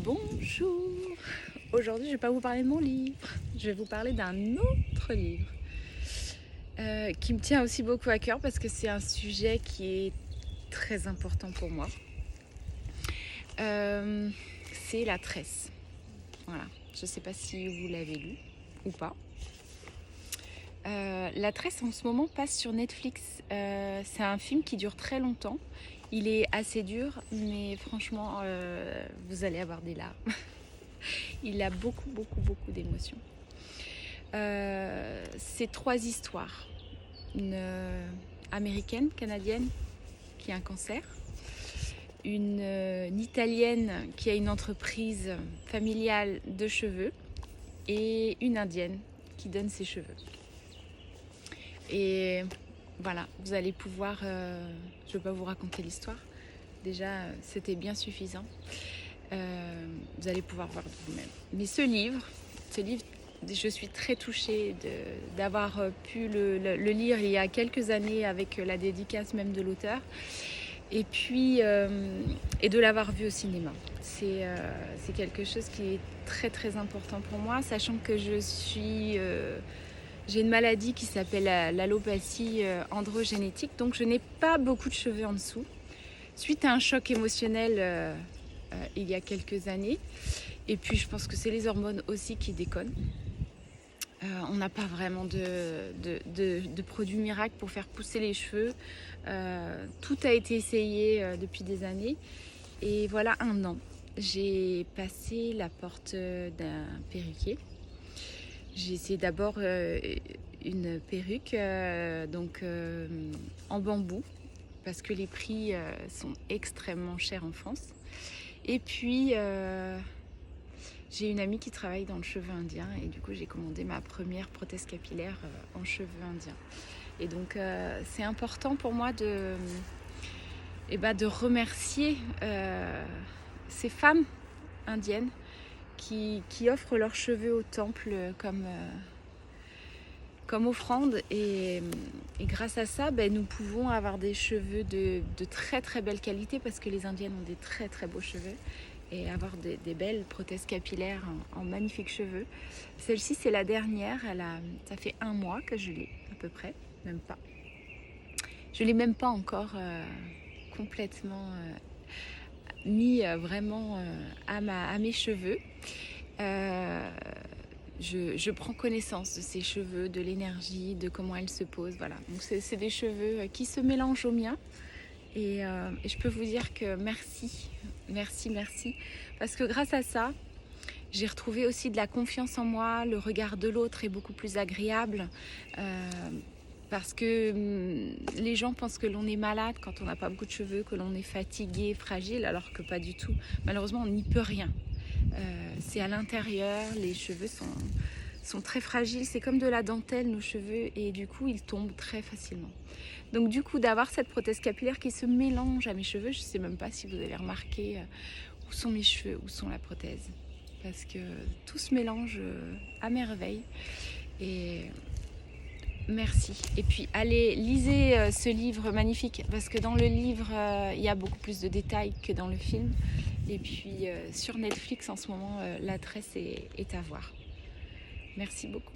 Bonjour. Aujourd'hui, je ne vais pas vous parler de mon livre. Je vais vous parler d'un autre livre qui me tient aussi beaucoup à cœur parce que c'est un sujet qui est très important pour moi. C'est La Tresse. Voilà. Je ne sais pas si vous l'avez lu ou pas. La Tresse en ce moment passe sur Netflix. C'est un film qui dure très longtemps. Il est assez dur, mais franchement, vous allez avoir des larmes. Il a beaucoup d'émotions. C'est 3 histoires. Une américaine, canadienne, qui a un cancer. Une italienne qui a une entreprise familiale de cheveux. Et une indienne qui donne ses cheveux. Et voilà, vous allez pouvoir... je ne vais pas vous raconter l'histoire. Déjà, c'était bien suffisant. Vous allez pouvoir voir de vous-même. Mais ce livre, je suis très touchée d'avoir pu le lire il y a quelques années avec la dédicace même de l'auteur. Et puis, et de l'avoir vu au cinéma. C'est quelque chose qui est très important pour moi, sachant que j'ai une maladie qui s'appelle l'allopathie androgénétique, donc je n'ai pas beaucoup de cheveux en dessous. Suite à un choc émotionnel il y a quelques années. Et puis je pense que c'est les hormones aussi qui déconnent. On n'a pas vraiment de produits miracles pour faire pousser les cheveux. Tout a été essayé depuis des années. Et voilà 1 an, j'ai passé la porte d'un perruquier. J'ai essayé d'abord une perruque en bambou, parce que les prix sont extrêmement chers en France. Et puis, j'ai une amie qui travaille dans le cheveu indien et du coup, j'ai commandé ma première prothèse capillaire en cheveux indiens. Et donc, c'est important pour moi de remercier ces femmes indiennes qui offrent leurs cheveux au temple comme offrande. Et grâce à ça, nous pouvons avoir des cheveux de très belle qualité parce que les indiennes ont des très beaux cheveux. Et avoir des belles prothèses capillaires en magnifiques cheveux. Celle-ci, c'est la dernière. Ça fait 1 mois que je l'ai, à peu près, même pas. Je ne l'ai même pas encore complètement mis vraiment à mes cheveux. Je prends connaissance de ces cheveux, de l'énergie, de comment elles se posent. Voilà. Donc c'est des cheveux qui se mélangent aux miens. Et je peux vous dire que merci, parce que grâce à ça, j'ai retrouvé aussi de la confiance en moi, le regard de l'autre est beaucoup plus agréable, parce que les gens pensent que l'on est malade quand on n'a pas beaucoup de cheveux, que l'on est fatigué, fragile, alors que pas du tout. Malheureusement, on n'y peut rien. C'est à l'intérieur, les cheveux sont très fragiles, c'est comme de la dentelle nos cheveux et du coup ils tombent très facilement. Donc du coup d'avoir cette prothèse capillaire qui se mélange à mes cheveux, je ne sais même pas si vous avez remarqué où sont mes cheveux, où sont la prothèse, parce que tout se mélange à merveille. Et merci. Et puis allez, lisez ce livre magnifique, parce que dans le livre il y a beaucoup plus de détails que dans le film. Et puis sur Netflix en ce moment, La Tresse est à voir. Merci beaucoup.